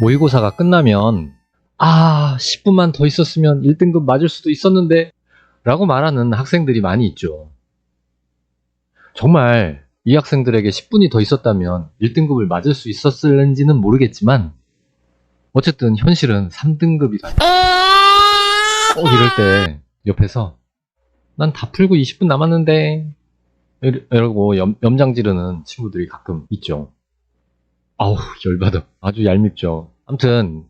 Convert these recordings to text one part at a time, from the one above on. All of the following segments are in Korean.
모의고사가 끝나면 10분만 더 있었으면 1등급 맞을 수도 있었는데 라고 말하는 학생들이 많이 있죠. 정말 이 학생들에게 10분이 더 있었다면 1등급을 맞을 수 있었을는지는 모르겠지만 어쨌든 현실은 3등급이다. 이럴 때 옆에서 난 다 풀고 20분 남았는데 이러고 염장 지르는 친구들이 가끔 있죠. 아우 열받아. 아주 얄밉죠. 아무튼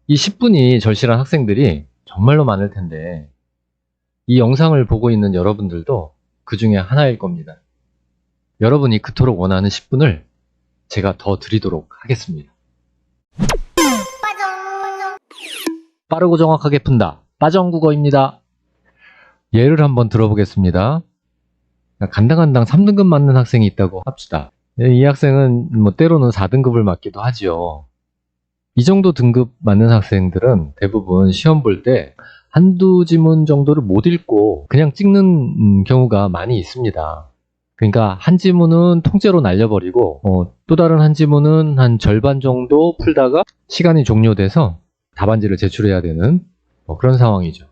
이 10분이 절실한 학생들이 정말로 많을 텐데 이 영상을 보고 있는 여러분들도 그 중에 하나일 겁니다. 여러분이 그토록 원하는 10분을 제가 더 드리도록 하겠습니다. 빠르고 정확하게 푼다. 빠정국어입니다. 예를 한번 들어보겠습니다. 간당간당 3등급 맞는 학생이 있다고 합시다. 이 학생은 때로는 4등급을 맞기도 하지요. 이 정도 등급 맞는 학생들은 대부분 시험 볼 때 한두 지문 정도를 못 읽고 그냥 찍는 경우가 많이 있습니다. 그러니까 한 지문은 통째로 날려버리고 또 다른 한 지문은 한 절반 정도 풀다가 시간이 종료돼서 답안지를 제출해야 되는 그런 상황이죠.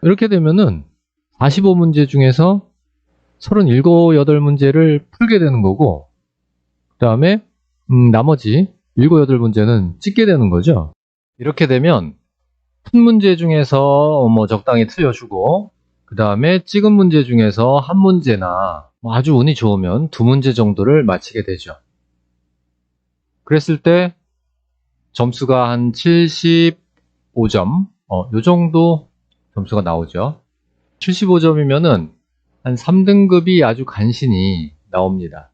이렇게 되면은 45문제 중에서 37, 8문제를 풀게 되는 거고 그 다음에 나머지 7, 8문제는 찍게 되는 거죠. 이렇게 되면 푼 문제 중에서 적당히 틀려주고 그 다음에 찍은 문제 중에서 한 문제나 아주 운이 좋으면 2문제 정도를 맞히게 되죠. 그랬을 때 점수가 한 75점 요 정도 점수가 나오죠. 75점이면은 한 3등급이 아주 간신히 나옵니다.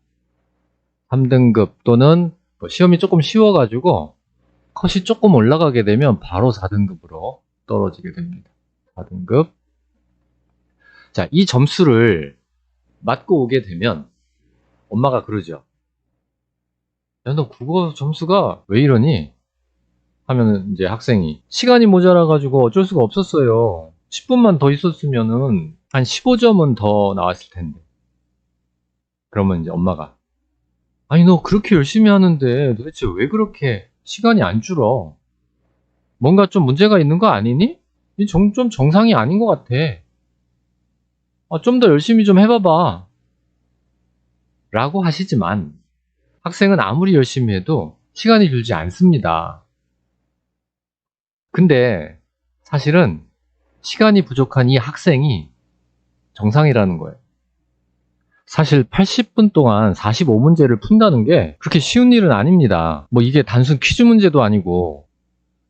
3등급 또는 시험이 조금 쉬워가지고 컷이 조금 올라가게 되면 바로 4등급으로 떨어지게 됩니다. 4등급. 자, 이 점수를 맞고 오게 되면 엄마가 그러죠. 야, 너 국어 점수가 왜 이러니? 하면은 이제 학생이 시간이 모자라가지고 어쩔 수가 없었어요. 10분만 더 있었으면은 한 15점은 더 나왔을 텐데. 그러면 이제 엄마가 아니 너 그렇게 열심히 하는데 도대체 왜 그렇게 시간이 안 줄어? 뭔가 좀 문제가 있는 거 아니니? 좀 정상이 아닌 것 같아. 좀 더 열심히 좀 해봐봐. 라고 하시지만 학생은 아무리 열심히 해도 시간이 줄지 않습니다. 근데 사실은 시간이 부족한 이 학생이 정상이라는 거예요. 사실 80분 동안 45문제를 푼다는 게 그렇게 쉬운 일은 아닙니다. 이게 단순 퀴즈 문제도 아니고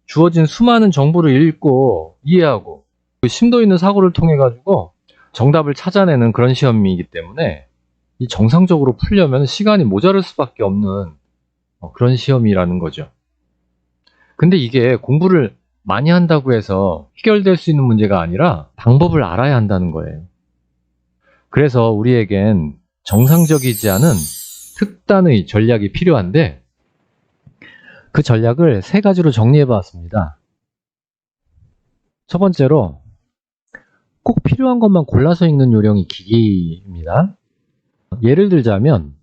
주어진 수많은 정보를 읽고 이해하고 심도 있는 사고를 통해 가지고 정답을 찾아내는 그런 시험이기 때문에 이 정상적으로 풀려면 시간이 모자랄 수밖에 없는 그런 시험이라는 거죠. 근데 이게 공부를 많이 한다고 해서 해결될 수 있는 문제가 아니라 방법을 알아야 한다는 거예요. 그래서 우리에겐 정상적이지 않은 특단의 전략이 필요한데 그 전략을 3가지로 정리해 봤습니다. 첫 번째로 꼭 필요한 것만 골라서 읽는 요령이 기기입니다. 예를 들자면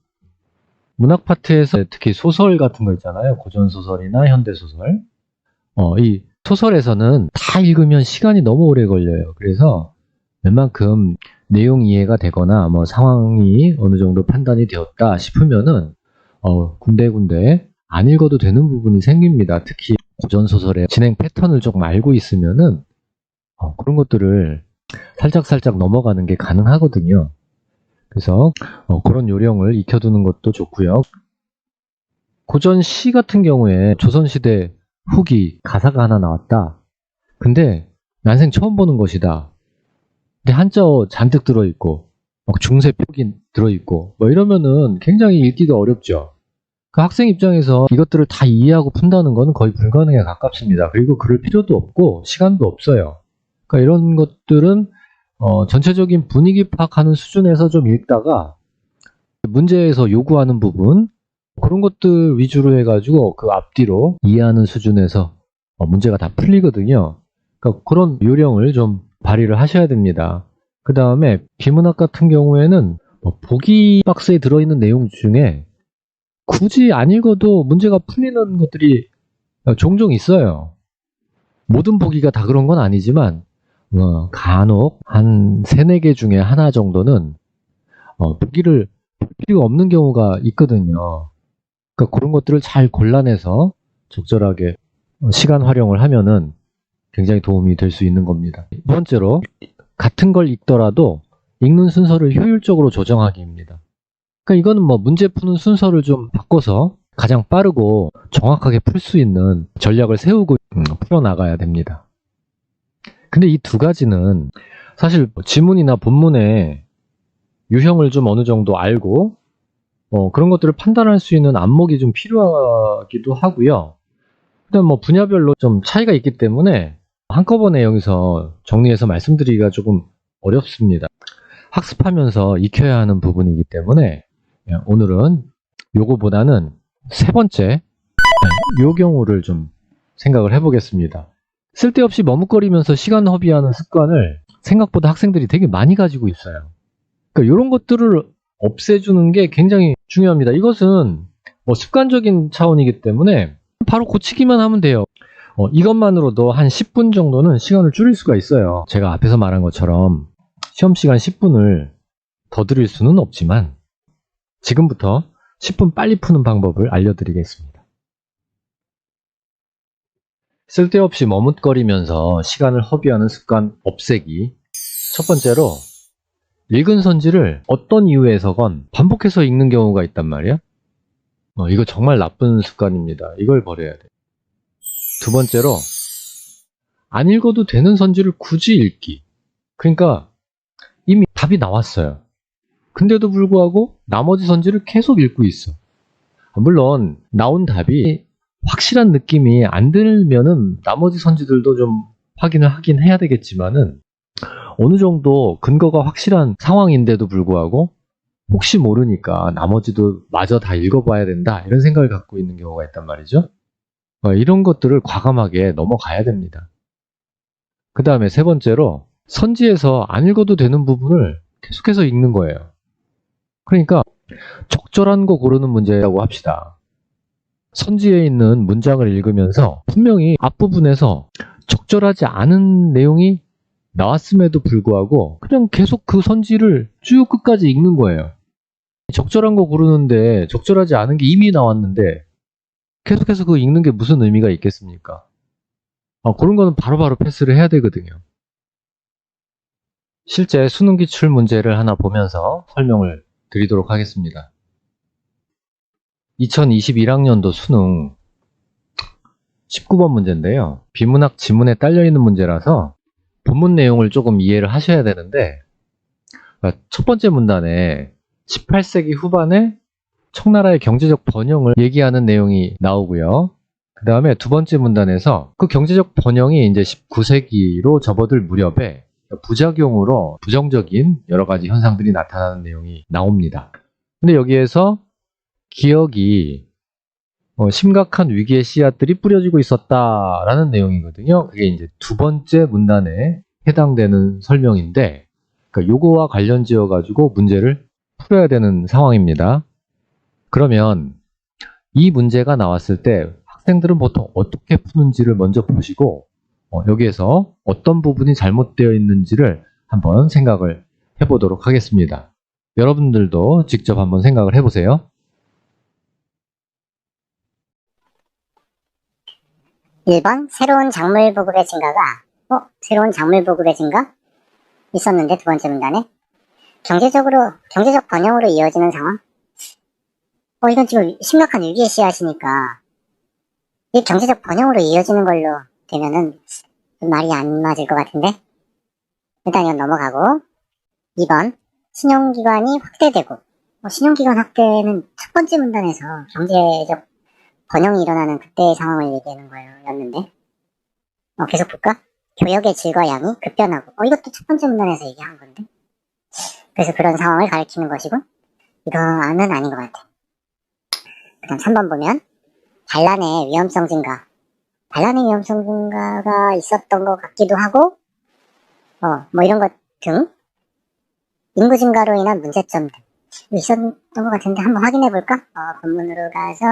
문학 파트에서 특히 소설 같은 거 있잖아요. 고전소설이나 현대소설. 이 소설에서는 다 읽으면 시간이 너무 오래 걸려요. 그래서 웬만큼 내용 이해가 되거나 상황이 어느 정도 판단이 되었다 싶으면은 군데군데 안 읽어도 되는 부분이 생깁니다. 특히 고전소설의 진행 패턴을 조금 알고 있으면은 그런 것들을 살짝살짝 넘어가는 게 가능하거든요. 그래서 그런 요령을 익혀두는 것도 좋고요. 고전 시 같은 경우에 조선시대 후기 가사가 하나 나왔다. 근데 난생 처음 보는 것이다. 근데 한자어 잔뜩 들어있고 중세 표기 들어있고 이러면은 굉장히 읽기가 어렵죠. 그 학생 입장에서 이것들을 다 이해하고 푼다는 건 거의 불가능에 가깝습니다. 그리고 그럴 필요도 없고 시간도 없어요. 그러니까 이런 것들은 전체적인 분위기 파악하는 수준에서 좀 읽다가 문제에서 요구하는 부분 그런 것들 위주로 해가지고 그 앞뒤로 이해하는 수준에서 문제가 다 풀리거든요. 그러니까 그런 요령을 좀 발휘를 하셔야 됩니다. 그 다음에 비문학 같은 경우에는 보기 박스에 들어있는 내용 중에 굳이 안 읽어도 문제가 풀리는 것들이 종종 있어요. 모든 보기가 다 그런 건 아니지만 간혹 한 3, 4개 중에 하나 정도는 보기를 볼 필요가 없는 경우가 있거든요. 그러니까 그런 것들을 잘 골라내서 적절하게 시간 활용을 하면은 굉장히 도움이 될 수 있는 겁니다. 두 번째로 같은 걸 읽더라도 읽는 순서를 효율적으로 조정하기입니다. 그러니까 이거는 뭐 문제 푸는 순서를 좀 바꿔서 가장 빠르고 정확하게 풀 수 있는 전략을 세우고 풀어나가야 됩니다. 근데 이 두 가지는 사실 지문이나 본문의 유형을 좀 어느 정도 알고 그런 것들을 판단할 수 있는 안목이 좀 필요하기도 하고요. 그다음 뭐 분야별로 좀 차이가 있기 때문에 한꺼번에 여기서 정리해서 말씀드리기가 조금 어렵습니다. 학습하면서 익혀야 하는 부분이기 때문에 오늘은 요거보다는 세 번째 요 경우를 좀 생각을 해보겠습니다. 쓸데없이 머뭇거리면서 시간 허비하는 습관을 생각보다 학생들이 되게 많이 가지고 있어요. 그러니까 이런 것들을 없애주는 게 굉장히 중요합니다. 이것은 뭐 습관적인 차원이기 때문에 바로 고치기만 하면 돼요. 이것만으로도 한 10분 정도는 시간을 줄일 수가 있어요. 제가 앞에서 말한 것처럼 시험 시간 10분을 더 드릴 수는 없지만 지금부터 10분 빨리 푸는 방법을 알려드리겠습니다. 쓸데없이 머뭇거리면서 시간을 허비하는 습관 없애기. 첫 번째로 읽은 선지를 어떤 이유에서건 반복해서 읽는 경우가 있단 말이야. 이거 정말 나쁜 습관입니다. 이걸 버려야 돼. 두 번째로 안 읽어도 되는 선지를 굳이 읽기. 그러니까 이미 답이 나왔어요. 근데도 불구하고 나머지 선지를 계속 읽고 있어. 물론 나온 답이 확실한 느낌이 안 들면은 나머지 선지들도 좀 확인을 하긴 해야 되겠지만은 어느 정도 근거가 확실한 상황인데도 불구하고 혹시 모르니까 나머지도 마저 다 읽어봐야 된다 이런 생각을 갖고 있는 경우가 있단 말이죠. 이런 것들을 과감하게 넘어가야 됩니다. 그 다음에 세 번째로 선지에서 안 읽어도 되는 부분을 계속해서 읽는 거예요. 그러니까 적절한 거 고르는 문제라고 합시다. 선지에 있는 문장을 읽으면서 분명히 앞부분에서 적절하지 않은 내용이 나왔음에도 불구하고 그냥 계속 그 선지를 쭉 끝까지 읽는 거예요. 적절한 거 고르는데 적절하지 않은 게 이미 나왔는데 계속해서 그거 읽는 게 무슨 의미가 있겠습니까? 그런 거는 바로바로 패스를 해야 되거든요. 실제 수능 기출 문제를 하나 보면서 설명을 드리도록 하겠습니다. 2021학년도 수능 19번 문제인데요. 비문학 지문에 딸려있는 문제라서 본문 내용을 조금 이해를 하셔야 되는데 첫 번째 문단에 18세기 후반에 청나라의 경제적 번영을 얘기하는 내용이 나오고요. 그 다음에 두 번째 문단에서 그 경제적 번영이 이제 19세기로 접어들 무렵에 부작용으로 부정적인 여러 가지 현상들이 나타나는 내용이 나옵니다. 근데 여기에서 기억이 심각한 위기의 씨앗들이 뿌려지고 있었다라는 내용이거든요. 그게 이제 두 번째 문단에 해당되는 설명인데, 그러니까 요거와 관련 지어 가지고 문제를 풀어야 되는 상황입니다. 그러면 이 문제가 나왔을 때 학생들은 보통 어떻게 푸는지를 먼저 보시고 여기에서 어떤 부분이 잘못되어 있는지를 한번 생각을 해보도록 하겠습니다. 여러분들도 직접 한번 생각을 해보세요. 1번 새로운 작물 보급의 증가가 새로운 작물 보급의 증가? 있었는데 두 번째 문단에 경제적 번영으로 이어지는 상황? 이건 지금 심각한 위기의 씨앗이니까 이 경제적 번영으로 이어지는 걸로 되면은 말이 안 맞을 것 같은데 일단 이건 넘어가고 2번 신용기관이 확대되고 신용기관 확대는 첫 번째 문단에서 경제적 번영이 일어나는 그때의 상황을 얘기하는 거였는데 계속 볼까? 교역의 질과 양이 급변하고 이것도 첫 번째 문단에서 얘기한 건데 그래서 그런 상황을 가리키는 것이고 이거는 아닌 것 같아. 그 다음 3번 보면 반란의 위험성 증가가 있었던 것 같기도 하고 뭐 이런 것 등 인구 증가로 인한 문제점 등 있었던 것 같은데 한번 확인해 볼까? 본문으로 가서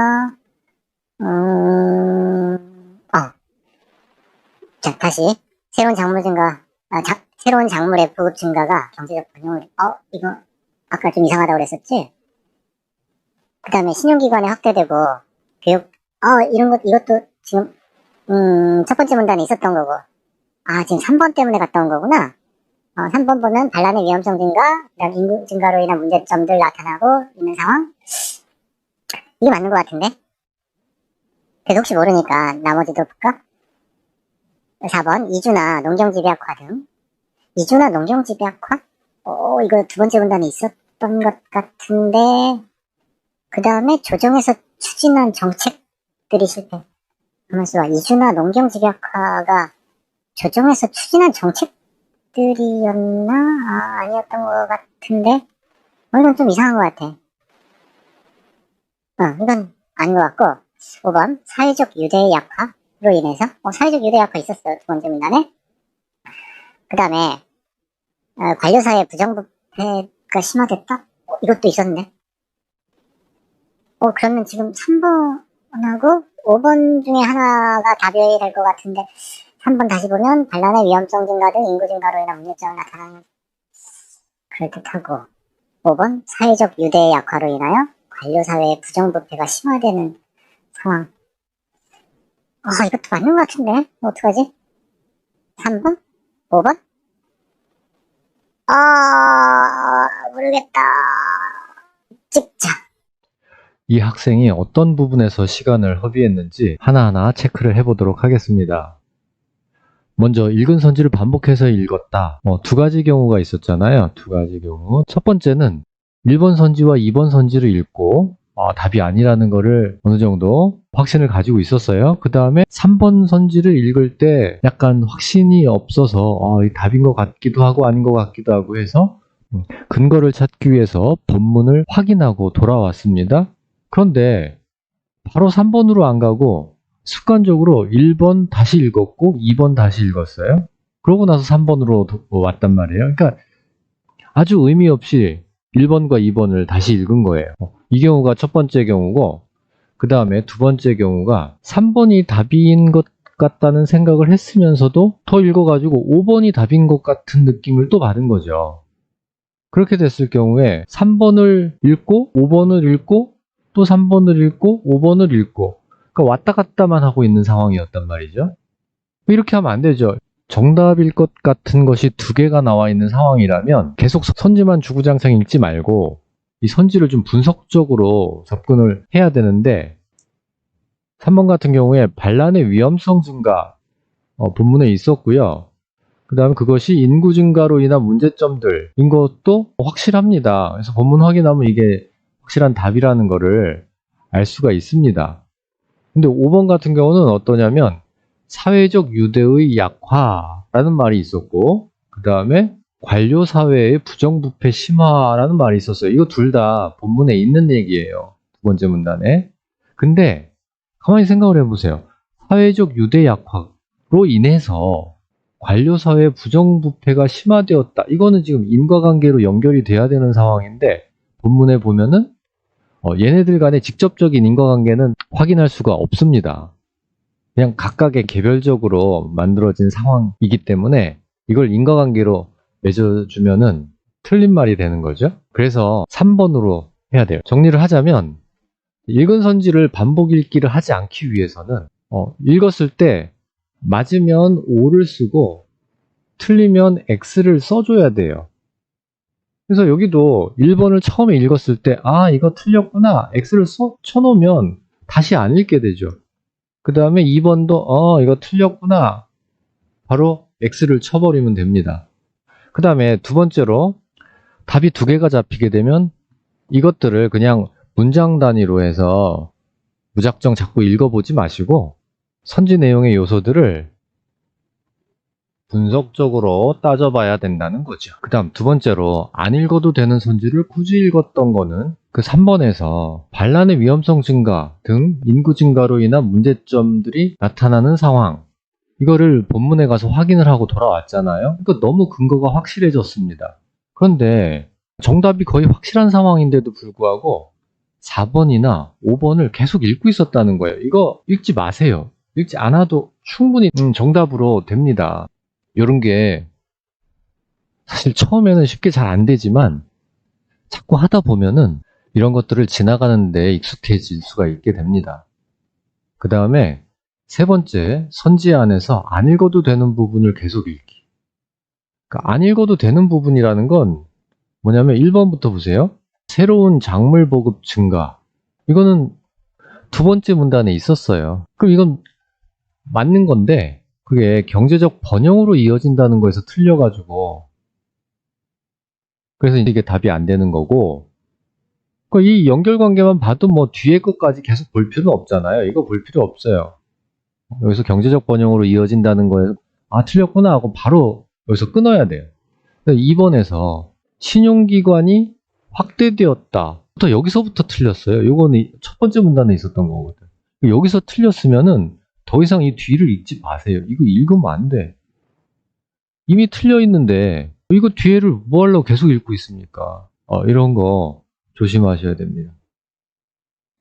자, 다시 새로운 작물 증가, 새로운 작물의 보급 증가가 경제적 번영을, 이거 아까 좀 이상하다고 그랬었지? 그 다음에 신용기관이 확대되고 교육, 이것도 지금 첫 번째 문단에 있었던 거고, 지금 3번 때문에 갔다 온 거구나. 3번 보면 반란의 위험성 증가, 그다음 인구 증가로 인한 문제점들 나타나고 있는 상황. 이게 맞는 것 같은데? 그래도 혹시 모르니까 나머지도 볼까? 4번 이주나 농경집약화 등. 이주나 농경집약화? 이거 두 번째 문단에 있었던 것 같은데. 그 다음에 조정에서 추진한 정책들이 실패. 가만있어 봐. 이주나 농경집약화가 조정에서 추진한 정책들이었나? 아니었던 것 같은데. 이건 좀 이상한 것 같아. 이건 아닌 것 같고. 5번 사회적 유대 약화로 인해서. 사회적 유대 약화 있었어요. 두 번째 문단에. 그 다음에 관료사회 부정부패가 심화됐다? 이것도 있었네. 그러면 지금 3번하고 5번 중에 하나가 답이 될 것 같은데 3번 다시 보면 반란의 위험성 증가 등 인구 증가로 인한 문제점이 나타나는 그럴듯하고 5번 사회적 유대 약화로 인하여 관료사회의 부정부패가 심화되는 상황. 이것도 맞는 것 같은데 어떡하지? 3번? 5번? 모르겠다. 찍자. 이 학생이 어떤 부분에서 시간을 허비했는지 하나하나 체크를 해보도록 하겠습니다. 먼저 읽은 선지를 반복해서 읽었다. 두 가지 경우가 있었잖아요. 두 가지 경우. 첫 번째는 1번 선지와 2번 선지를 읽고 답이 아니라는 거를 어느 정도 확신을 가지고 있었어요. 그 다음에 3번 선지를 읽을 때 약간 확신이 없어서 이 답인 것 같기도 하고 아닌 것 같기도 하고 해서 근거를 찾기 위해서 본문을 확인하고 돌아왔습니다. 그런데 바로 3번으로 안 가고 습관적으로 1번 다시 읽었고 2번 다시 읽었어요. 그러고 나서 3번으로 왔단 말이에요. 그러니까 아주 의미 없이 1번과 2번을 다시 읽은 거예요. 이 경우가 첫 번째 경우고 그 다음에 두 번째 경우가 3번이 답인 것 같다는 생각을 했으면서도 더 읽어가지고 5번이 답인 것 같은 느낌을 또 받은 거죠. 그렇게 됐을 경우에 3번을 읽고 5번을 읽고 또 3번을 읽고 5번을 읽고 그러니까 왔다 갔다만 하고 있는 상황이었단 말이죠. 이렇게 하면 안 되죠. 정답일 것 같은 것이 두 개가 나와 있는 상황이라면 계속 선지만 주구장창 읽지 말고 이 선지를 좀 분석적으로 접근을 해야 되는데 3번 같은 경우에 반란의 위험성 증가 본문에 있었고요. 그 다음에 그것이 인구 증가로 인한 문제점들인 것도 확실합니다. 그래서 본문 확인하면 이게 확실한 답이라는 거를 알 수가 있습니다. 근데 5번 같은 경우는 어떠냐면 사회적 유대의 약화라는 말이 있었고 그 다음에 관료사회의 부정부패 심화라는 말이 있었어요. 이거 둘 다 본문에 있는 얘기예요. 두 번째 문단에. 근데 가만히 생각을 해보세요. 사회적 유대 약화로 인해서 관료사회의 부정부패가 심화되었다. 이거는 지금 인과관계로 연결이 돼야 되는 상황인데 본문에 보면은 얘네들 간의 직접적인 인과관계는 확인할 수가 없습니다. 그냥 각각의 개별적으로 만들어진 상황이기 때문에 이걸 인과관계로 맺어주면은 틀린 말이 되는 거죠. 그래서 3번으로 해야 돼요. 정리를 하자면 읽은 선지를 반복 읽기를 하지 않기 위해서는 읽었을 때 맞으면 O를 쓰고 틀리면 X를 써줘야 돼요. 그래서 여기도 1번을 처음에 읽었을 때 이거 틀렸구나 X를 쳐놓으면 다시 안 읽게 되죠. 그 다음에 2번도 이거 틀렸구나 바로 X를 쳐버리면 됩니다. 그 다음에 두 번째로 답이 두 개가 잡히게 되면 이것들을 그냥 문장 단위로 해서 무작정 자꾸 읽어보지 마시고 선지 내용의 요소들을 분석적으로 따져봐야 된다는 거죠. 그 다음 두 번째로 안 읽어도 되는 선지를 굳이 읽었던 거는 그 3번에서 반란의 위험성 증가 등 인구 증가로 인한 문제점들이 나타나는 상황, 이거를 본문에 가서 확인을 하고 돌아왔잖아요. 그러니까 너무 근거가 확실해졌습니다. 그런데 정답이 거의 확실한 상황인데도 불구하고 4번이나 5번을 계속 읽고 있었다는 거예요. 이거 읽지 마세요. 읽지 않아도 충분히 정답으로 됩니다. 이런 게 사실 처음에는 쉽게 잘 안 되지만 자꾸 하다 보면은 이런 것들을 지나가는 데 익숙해질 수가 있게 됩니다. 그 다음에 세 번째, 선지 안에서 안 읽어도 되는 부분을 계속 읽기. 그러니까 안 읽어도 되는 부분이라는 건 뭐냐면 1번부터 보세요. 새로운 작물 보급 증가. 이거는 두 번째 문단에 있었어요. 그럼 이건 맞는 건데 그게 경제적 번영으로 이어진다는 거에서 틀려가지고 그래서 이게 답이 안 되는 거고 그러니까 이 연결관계만 봐도 뭐 뒤에 것까지 계속 볼 필요는 없잖아요. 이거 볼 필요 없어요. 여기서 경제적 번영으로 이어진다는 거에서 아 틀렸구나 하고 바로 여기서 끊어야 돼요. 2번에서 신용기관이 확대되었다. 여기서부터 틀렸어요. 이거는 첫 번째 문단에 있었던 거거든. 여기서 틀렸으면은 더 이상 이 뒤를 읽지 마세요. 이거 읽으면 안 돼. 이미 틀려 있는데 이거 뒤에를 뭐 하려고 계속 읽고 있습니까? 이런 거 조심하셔야 됩니다.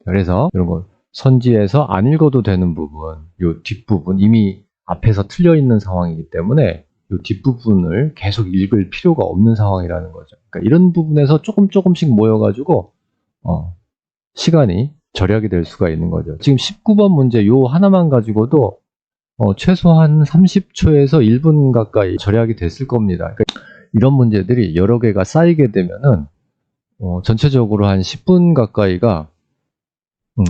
그래서 이런 거 선지에서 안 읽어도 되는 부분, 요 뒷부분 이미 앞에서 틀려 있는 상황이기 때문에 요 뒷부분을 계속 읽을 필요가 없는 상황이라는 거죠. 그러니까 이런 부분에서 조금씩 모여가지고 시간이 절약이 될 수가 있는 거죠. 지금 19번 문제 요 하나만 가지고도 최소한 30초에서 1분 가까이 절약이 됐을 겁니다. 그러니까 이런 문제들이 여러 개가 쌓이게 되면은 전체적으로 한 10분 가까이가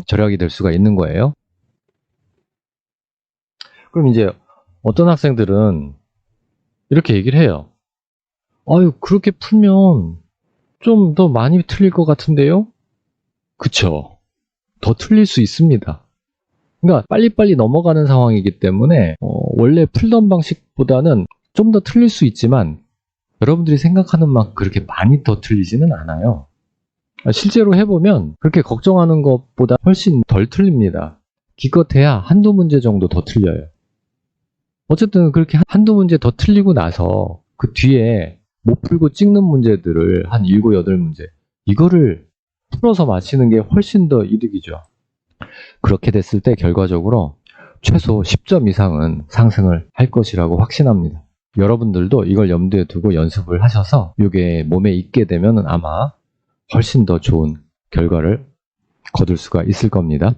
절약이 될 수가 있는 거예요. 그럼 이제 어떤 학생들은 이렇게 얘기를 해요. 아유, 그렇게 풀면 좀 더 많이 틀릴 것 같은데요? 그쵸. 더 틀릴 수 있습니다. 그러니까 빨리빨리 넘어가는 상황이기 때문에 원래 풀던 방식보다는 좀 더 틀릴 수 있지만 여러분들이 생각하는 만큼 그렇게 많이 더 틀리지는 않아요. 실제로 해보면 그렇게 걱정하는 것보다 훨씬 덜 틀립니다. 기껏해야 한두 문제 정도 더 틀려요. 어쨌든 그렇게 한두 문제 더 틀리고 나서 그 뒤에 못 풀고 찍는 문제들을 한 7, 8문제 이거를 풀어서 마치는 게 훨씬 더 이득이죠. 그렇게 됐을 때 결과적으로 최소 10점 이상은 상승을 할 것이라고 확신합니다. 여러분들도 이걸 염두에 두고 연습을 하셔서 이게 몸에 익게 되면 아마 훨씬 더 좋은 결과를 거둘 수가 있을 겁니다.